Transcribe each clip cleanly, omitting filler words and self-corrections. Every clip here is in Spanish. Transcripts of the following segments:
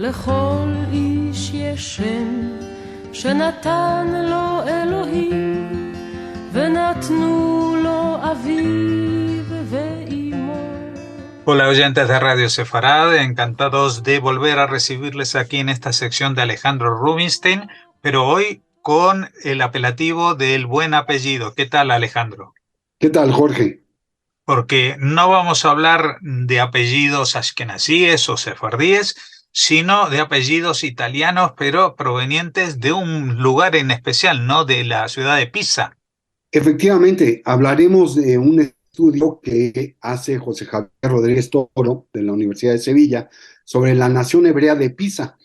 לכל איש יש שם שנתן לו אלוהים ונתנו לו אביו ואימו. Hola oyentes de Radio Sefarad, encantados de volver a recibirles aquí en esta sección de Alejandro Rubinstein, pero hoy con el apelativo del buen apellido. ¿Qué tal, Alejandro? ¿Qué tal, Jorge? Porque no vamos a hablar de apellidos ashkenazíes o sefardíes, sino de apellidos italianos, pero provenientes de un lugar en especial, ¿no? De la ciudad de Pisa. Efectivamente, hablaremos de un estudio que hace José Javier Rodríguez Toro de la Universidad de Sevilla sobre la nación hebrea de Pisa,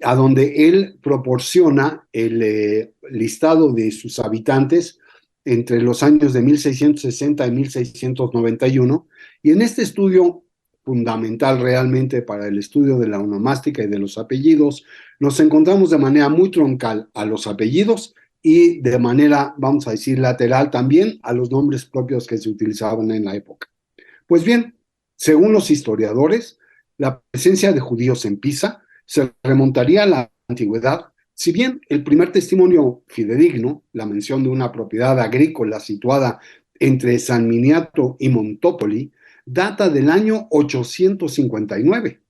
a donde él proporciona el listado de sus habitantes entre los años de 1660 y 1691, y en este estudio fundamental realmente para el estudio de la onomástica y de los apellidos, nos encontramos de manera muy troncal a los apellidos y de manera, vamos a decir, lateral también a los nombres propios que se utilizaban en la época. Pues bien, según los historiadores, la presencia de judíos en Pisa se remontaría a la antigüedad. Si bien el primer testimonio fidedigno, la mención de una propiedad agrícola situada entre San Miniato y Montópoli, data del año 859.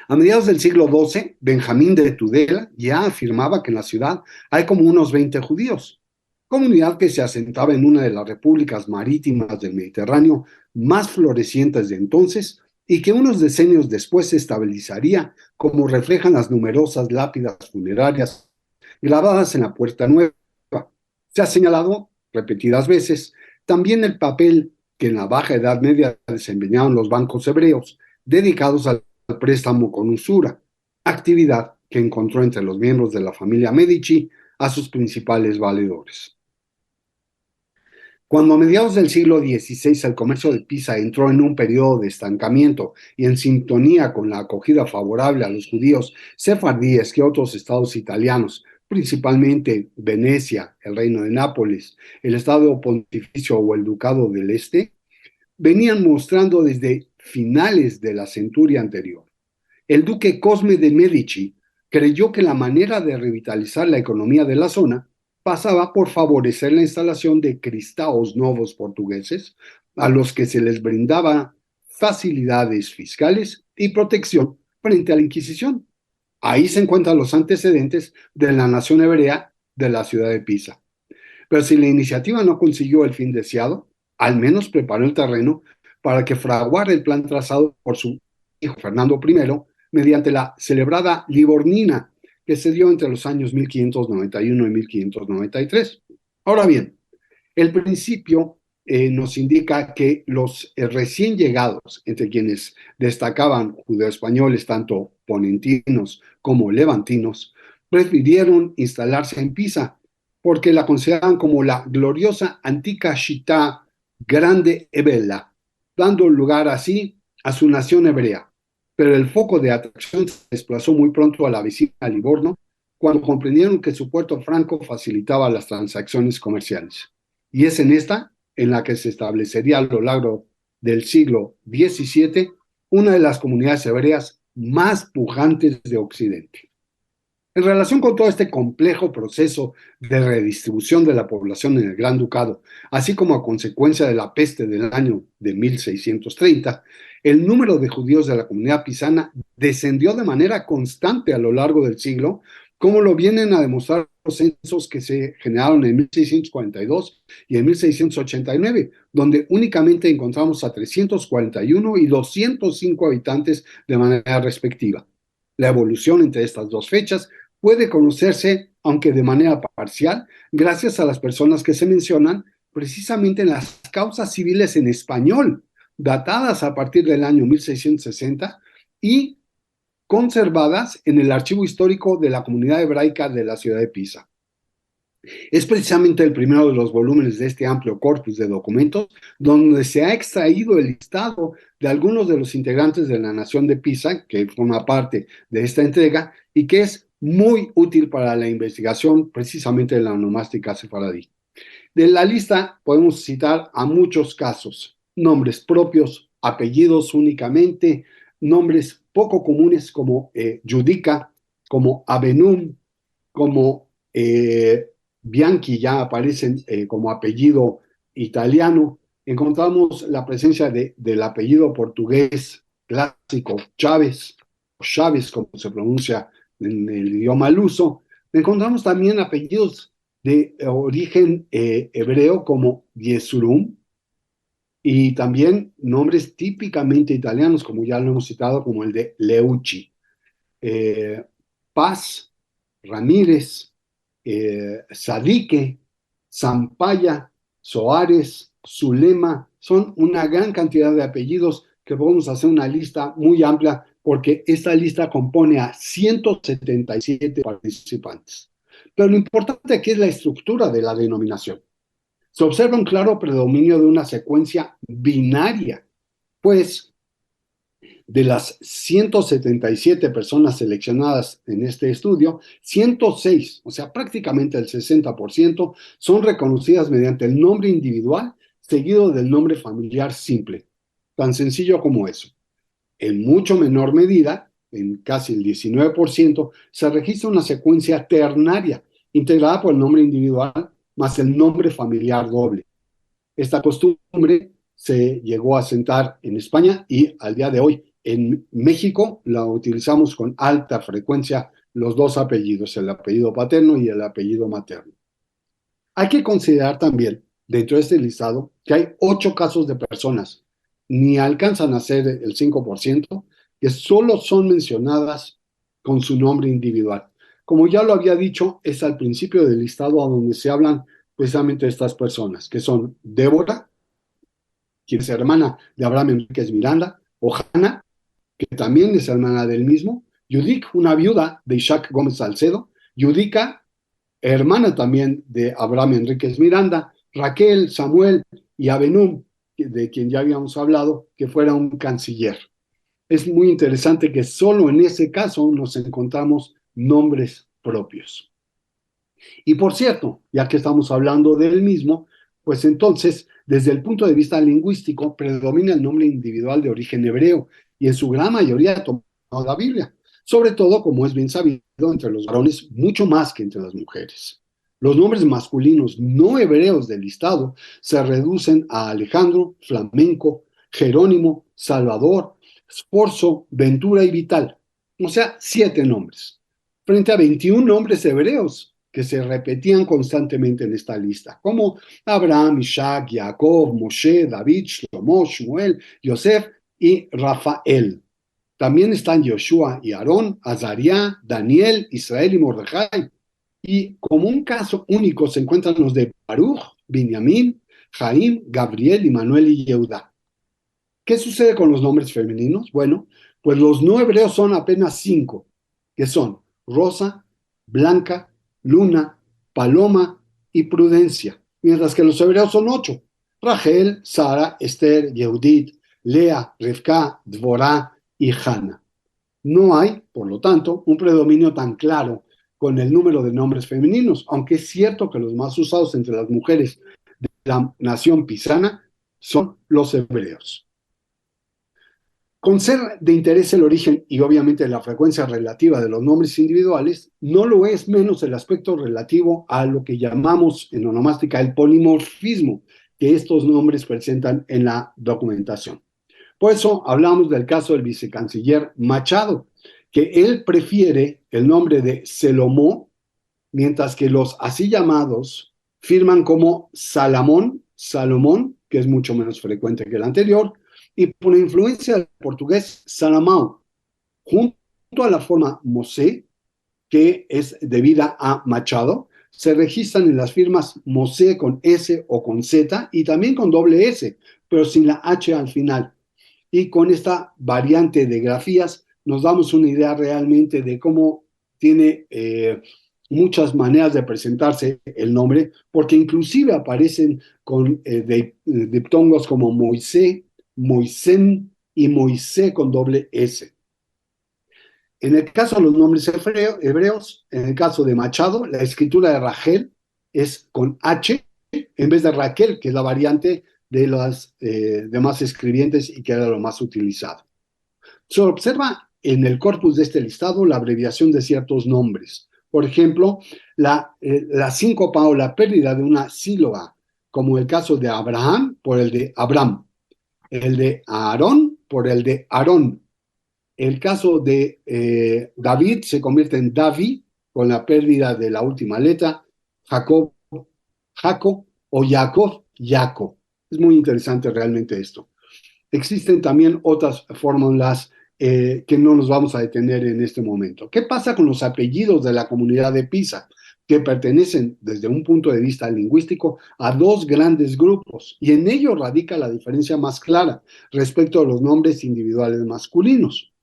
A mediados del siglo XII, Benjamín de Tudela ya afirmaba que en la ciudad hay como unos 20 judíos, comunidad que se asentaba en una de las repúblicas marítimas del Mediterráneo más florecientes de entonces, y que unos decenios después se estabilizaría, como reflejan las numerosas lápidas funerarias grabadas en la Puerta Nueva. Se ha señalado repetidas veces también el papel que en la Baja Edad Media desempeñaron los bancos hebreos, dedicados al préstamo con usura, actividad que encontró entre los miembros de la familia Medici a sus principales valedores. Cuando a mediados del siglo XVI el comercio de Pisa entró en un periodo de estancamiento y en sintonía con la acogida favorable a los judíos sefardíes que otros estados italianos, principalmente Venecia, el Reino de Nápoles, el Estado Pontificio o el Ducado del Este, venían mostrando desde finales de la centuria anterior. El duque Cosme de Medici creyó que la manera de revitalizar la economía de la zona pasaba por favorecer la instalación de cristaos novos portugueses, a los que se les brindaba facilidades fiscales y protección frente a la Inquisición. Ahí se encuentran los antecedentes de la nación hebrea de la ciudad de Pisa. Pero si la iniciativa no consiguió el fin deseado, al menos preparó el terreno para que fraguara el plan trazado por su hijo Fernando I mediante la celebrada Livornina, que se dio entre los años 1591 y 1593. Ahora bien, el principio nos indica que los recién llegados, entre quienes destacaban judeoespañoles tanto ponentinos como levantinos, prefirieron instalarse en Pisa, porque la consideraban como la gloriosa antica città grande e bella, dando lugar así a su nación hebrea. Pero el foco de atracción se desplazó muy pronto a la vecina Livorno, cuando comprendieron que su puerto franco facilitaba las transacciones comerciales. Y es en esta en la que se establecería a lo largo del siglo XVII una de las comunidades hebreas más pujantes de Occidente. En relación con todo este complejo proceso de redistribución de la población en el Gran Ducado, así como a consecuencia de la peste del año de 1630, el número de judíos de la comunidad pisana descendió de manera constante a lo largo del siglo, como lo vienen a demostrar los censos que se generaron en 1642 y en 1689, donde únicamente encontramos a 341 y 205 habitantes de manera respectiva. La evolución entre estas dos fechas puede conocerse, aunque de manera parcial, gracias a las personas que se mencionan precisamente en las causas civiles en español, datadas a partir del año 1660 y conservadas en el archivo histórico de la comunidad hebraica de la ciudad de Pisa. Es precisamente el primero de los volúmenes de este amplio corpus de documentos donde se ha extraído el listado de algunos de los integrantes de la nación de Pisa, que forma parte de esta entrega y que es muy útil para la investigación precisamente de la onomástica sefaradí. De la lista podemos citar a muchos casos, nombres propios, apellidos únicamente, nombres poco comunes como Judica, como Abenum, como Bianchi ya aparecen como apellido italiano. Encontramos la presencia del apellido portugués clásico Chávez, o Chávez como se pronuncia en el idioma luso. Encontramos también apellidos de origen hebreo como Yesurum y también nombres típicamente italianos, como ya lo hemos citado, como el de Leucci. eh, Paz, Ramírez, Sadique, Zampaya, Soares, Zulema, son una gran cantidad de apellidos que podemos hacer una lista muy amplia porque esta lista compone a 177 participantes. Pero lo importante aquí es la estructura de la denominación. Se observa un claro predominio de una secuencia binaria, pues de las 177 personas seleccionadas en este estudio, 106, o sea, prácticamente el 60%, son reconocidas mediante el nombre individual seguido del nombre familiar simple. Tan sencillo como eso. En mucho menor medida, en casi el 19%, se registra una secuencia ternaria integrada por el nombre individual más el nombre familiar doble. Esta costumbre se llegó a asentar en España y al día de hoy en México la utilizamos con alta frecuencia los dos apellidos, el apellido paterno y el apellido materno. Hay que considerar también dentro de este listado que hay 8 casos de personas, ni alcanzan a ser el 5%, que solo son mencionadas con su nombre individual. Como ya lo había dicho, es al principio del listado a donde se hablan precisamente de estas personas, que son Débora, quien es hermana de Abraham Enríquez Miranda, o Hanna, que también es hermana del mismo, Yudic, una viuda de Isaac Gómez Salcedo, Yudica, hermana también de Abraham Enríquez Miranda, Raquel, Samuel y Abenum, de quien ya habíamos hablado, que fuera un canciller. Es muy interesante que solo en ese caso nos encontramos nombres propios. Y por cierto, ya que estamos hablando del mismo, pues entonces, desde el punto de vista lingüístico, predomina el nombre individual de origen hebreo y en su gran mayoría tomado la Biblia, sobre todo, como es bien sabido, entre los varones mucho más que entre las mujeres. Los nombres masculinos no hebreos del listado se reducen a Alejandro, Flamenco, Jerónimo, Salvador, Sforzo, Ventura y Vital, o sea, 7 nombres, frente a 21 nombres hebreos que se repetían constantemente en esta lista, como Abraham, Isaac, Jacob, Moshe, David, Shlomo, Shmuel, Yosef y Rafael. También están Yoshua y Aarón, Azariah, Daniel, Israel y Mordejai. Y como un caso único se encuentran los de Baruch, Binyamin, Jaim, Gabriel, y Manuel y Yehuda. ¿Qué sucede con los nombres femeninos? Bueno, pues los no hebreos son apenas 5, que son Rosa, Blanca, Luna, Paloma y Prudencia, mientras que los hebreos son 8, Rachel, Sara, Esther, Yehudit, Lea, Rivka, Dvorá y Hanna. No hay, por lo tanto, un predominio tan claro con el número de nombres femeninos, aunque es cierto que los más usados entre las mujeres de la nación pisana son los hebreos. Con ser de interés el origen y obviamente la frecuencia relativa de los nombres individuales, no lo es menos el aspecto relativo a lo que llamamos en onomástica el polimorfismo que estos nombres presentan en la documentación. Por eso hablamos del caso del vicecanciller Machado, que él prefiere el nombre de Selomó, mientras que los así llamados firman como Salomón, que es mucho menos frecuente que el anterior, y por influencia del portugués Salamão, junto a la forma Mosé, que es debida a Machado, se registran en las firmas Mosé con S o con Z y también con doble S, pero sin la H al final. Y con esta variante de grafías nos damos una idea realmente de cómo tiene muchas maneras de presentarse el nombre, porque inclusive aparecen con diptongos como Moisés, Moisén y Moisés con doble S. En el caso de los nombres hebreos, en el caso de Machado, la escritura de Rachel es con H en vez de Raquel, que es la variante de las demás escribientes y que era lo más utilizado. Se observa en el corpus de este listado la abreviación de ciertos nombres. Por ejemplo, la síncopa o la pérdida de una sílaba, como el caso de Abraham por el de Abram, el de Aarón por el de Aarón. El caso de David se convierte en Davi con la pérdida de la última letra, Jacob, Jaco o Jacob, Jaco. Es muy interesante realmente esto. Existen también otras fórmulas que no nos vamos a detener en este momento. ¿Qué pasa con los apellidos de la comunidad de Pisa, que pertenecen desde un punto de vista lingüístico a dos grandes grupos? Y en ello radica la diferencia más clara respecto a los nombres individuales masculinos.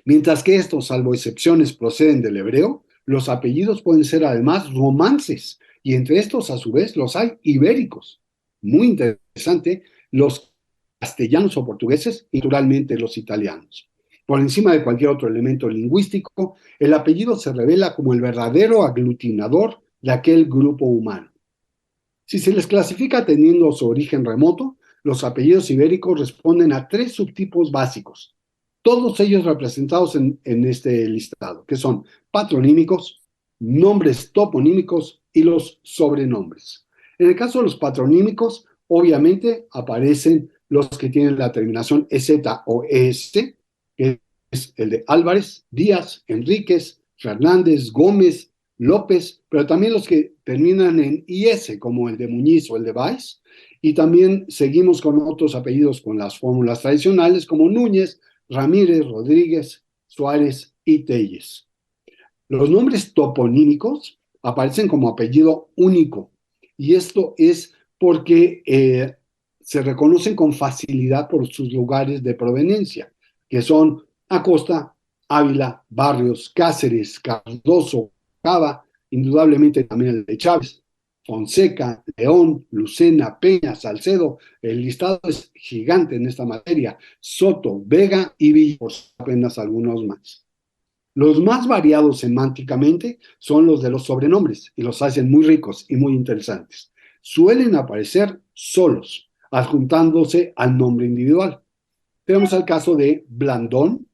Mientras que estos, salvo excepciones, proceden del hebreo, los apellidos pueden ser además romances, y entre estos, a su vez, los hay ibéricos. Muy interesante, los castellanos o portugueses y naturalmente los italianos. Por encima de cualquier otro elemento lingüístico, el apellido se revela como el verdadero aglutinador de aquel grupo humano. Si se les clasifica teniendo su origen remoto, los apellidos ibéricos responden a tres subtipos básicos, todos ellos representados en este listado, que son patronímicos, nombres toponímicos y los sobrenombres. En el caso de los patronímicos, obviamente aparecen los que tienen la terminación EZ o ES, que es el de Álvarez, Díaz, Enríquez, Fernández, Gómez, López, pero también los que terminan en IS, como el de Muñiz o el de Valls, y también seguimos con otros apellidos con las fórmulas tradicionales, como Núñez, Ramírez, Rodríguez, Suárez y Telles. Los nombres toponímicos aparecen como apellido único, y esto es porque se reconocen con facilidad por sus lugares de proveniencia, que son Acosta, Ávila, Barrios, Cáceres, Cardoso, Cava, indudablemente también el de Chávez, Fonseca, León, Lucena, Peña, Salcedo. El listado es gigante en esta materia. Soto, Vega y Villa, por apenas algunos más. Los más variados semánticamente son los de los sobrenombres y los hacen muy ricos y muy interesantes. Suelen aparecer solos, adjuntándose al nombre individual. Tenemos el caso de Blandón,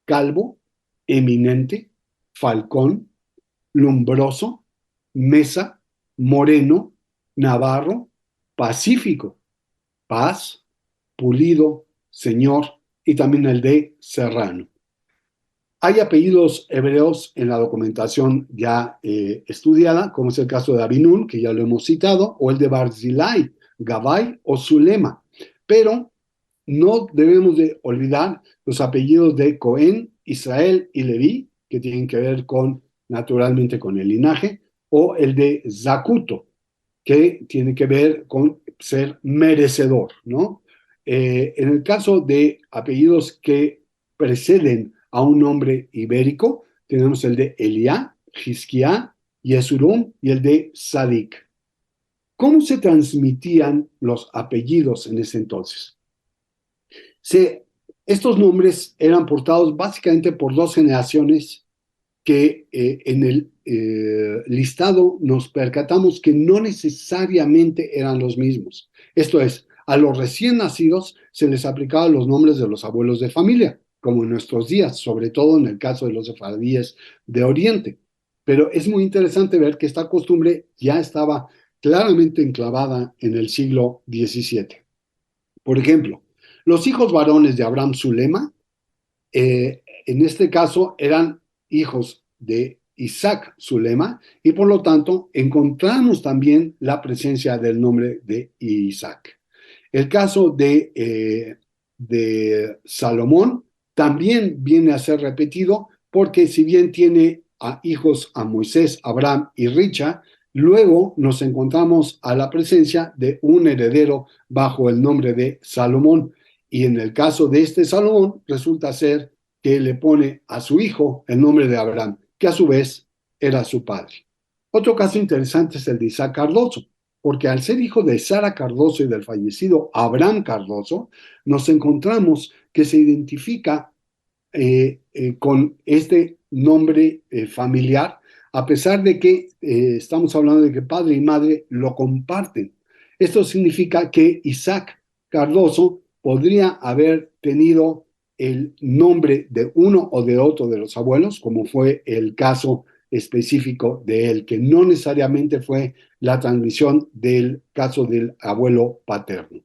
Calvo, Eminente, Falcón, Lumbroso, Mesa, Moreno, Navarro, Pacífico, Paz, Pulido, Señor y también el de Serrano. Hay apellidos hebreos en la documentación ya estudiada, como es el caso de Abinun, que ya lo hemos citado, o el de Barzilai, Gabay o Zulema, pero no debemos de olvidar los apellidos de Cohen, Israel y Leví, que tienen que ver naturalmente con el linaje, o el de Zacuto, que tiene que ver con ser merecedor, ¿no? En el caso de apellidos que preceden a un nombre ibérico, tenemos el de Eliá, Jizquiá, Yesurum y el de Sadik. ¿Cómo se transmitían los apellidos en ese entonces? Estos nombres eran portados básicamente por dos generaciones que en el listado nos percatamos que no necesariamente eran los mismos. Esto es, a los recién nacidos se les aplicaban los nombres de los abuelos de familia, como en nuestros días, sobre todo en el caso de los sefardíes de Oriente. Pero es muy interesante ver que esta costumbre ya estaba claramente enclavada en el siglo XVII. Por ejemplo, los hijos varones de Abraham Zulema, en este caso eran hijos de Isaac Zulema, y por lo tanto encontramos también la presencia del nombre de Isaac. El caso de Salomón también viene a ser repetido, porque si bien tiene hijos a Moisés, Abraham y Richa, luego nos encontramos a la presencia de un heredero bajo el nombre de Salomón. Y en el caso de este Salomón, resulta ser que le pone a su hijo el nombre de Abraham, que a su vez era su padre. Otro caso interesante es el de Isaac Cardoso, porque al ser hijo de Sara Cardoso y del fallecido Abraham Cardoso, nos encontramos que se identifica con este nombre familiar, a pesar de que estamos hablando de que padre y madre lo comparten. Esto significa que Isaac Cardoso podría haber tenido el nombre de uno o de otro de los abuelos, como fue el caso específico de él, que no necesariamente fue la transmisión del caso del abuelo paterno.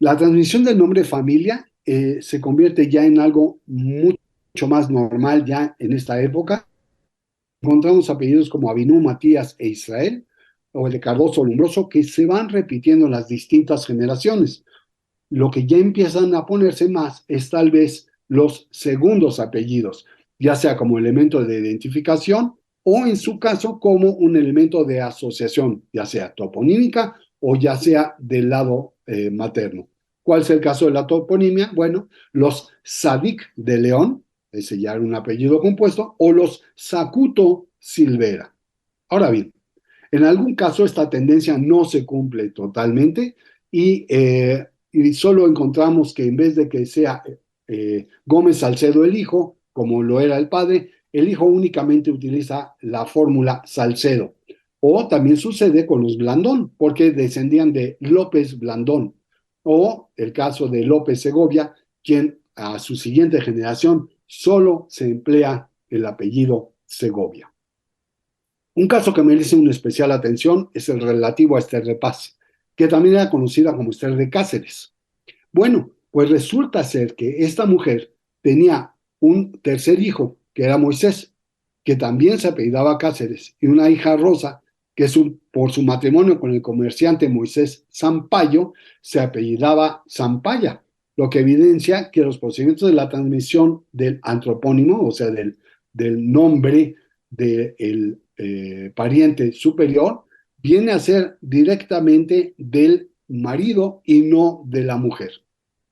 La transmisión del nombre familia se convierte ya en algo mucho más normal ya en esta época. Encontramos apellidos como Abinú, Matías e Israel, o el de Cardoso Lumbroso, que se van repitiendo en las distintas generaciones. Lo que ya empiezan a ponerse más es tal vez los segundos apellidos, ya sea como elemento de identificación o en su caso como un elemento de asociación, ya sea toponímica o ya sea del lado materno. ¿Cuál es el caso de la toponimia? Bueno, los Sadik de León, ese ya era un apellido compuesto, o los Sacuto Silvera. Ahora bien, en algún caso esta tendencia no se cumple totalmente y solo encontramos que en vez de que sea Gómez Salcedo el hijo, como lo era el hijo únicamente utiliza la fórmula Salcedo. O también sucede con los Blandón, porque descendían de López Blandón. O el caso de López Segovia, quien a su siguiente generación solo se emplea el apellido Segovia. Un caso que merece una especial atención es el relativo a Esther de Paz, que también era conocida como Esther de Cáceres. Bueno, pues resulta ser que esta mujer tenía un tercer hijo, que era Moisés, que también se apellidaba Cáceres, y una hija Rosa, que por su matrimonio con el comerciante Moisés Sampaio, se apellidaba Sampaya, lo que evidencia que los procedimientos de la transmisión del antropónimo, o sea, del nombre del pariente superior, viene a ser directamente del marido y no de la mujer.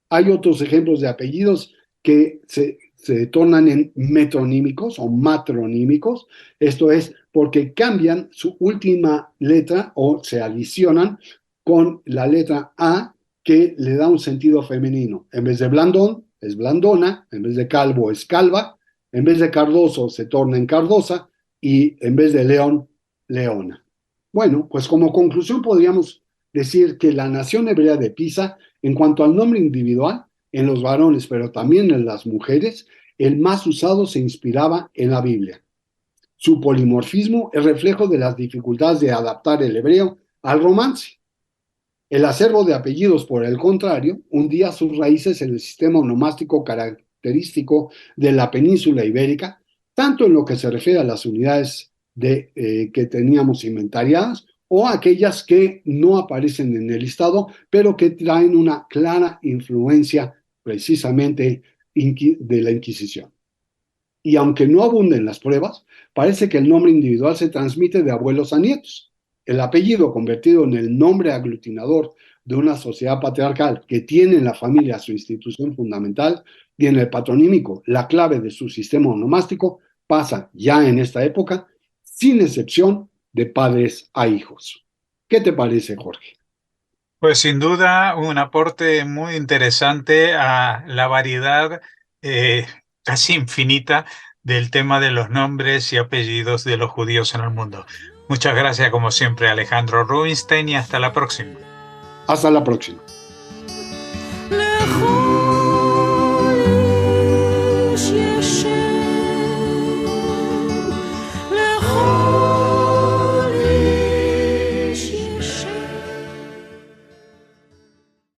Hay otros ejemplos de apellidos que se tornan en metronímicos o matronímicos, esto es porque cambian su última letra o se adicionan con la letra A que le da un sentido femenino. En vez de Blandón es Blandona, en vez de Calvo es Calva, en vez de Cardoso se torna en Cardosa y en vez de León, Leona. Bueno, pues como conclusión podríamos decir que la nación hebrea de Pisa, en cuanto al nombre individual, en los varones, pero también en las mujeres, el más usado se inspiraba en la Biblia. Su polimorfismo es reflejo de las dificultades de adaptar el hebreo al romance. El acervo de apellidos, por el contrario, hundía sus raíces en el sistema onomástico característico de la península ibérica, tanto en lo que se refiere a las unidades que teníamos inventariadas o aquellas que no aparecen en el listado, pero que traen una clara influencia precisamente de la Inquisición. Y aunque no abunden las pruebas, parece que el nombre individual se transmite de abuelos a nietos. El apellido convertido en el nombre aglutinador de una sociedad patriarcal que tiene en la familia su institución fundamental y en el patronímico la clave de su sistema onomástico pasa ya en esta época, sin excepción, de padres a hijos. ¿Qué te parece, Jorge? Pues sin duda un aporte muy interesante a la variedad casi infinita del tema de los nombres y apellidos de los judíos en el mundo. Muchas gracias como siempre, Alejandro Rubinstein, y hasta la próxima. Hasta la próxima.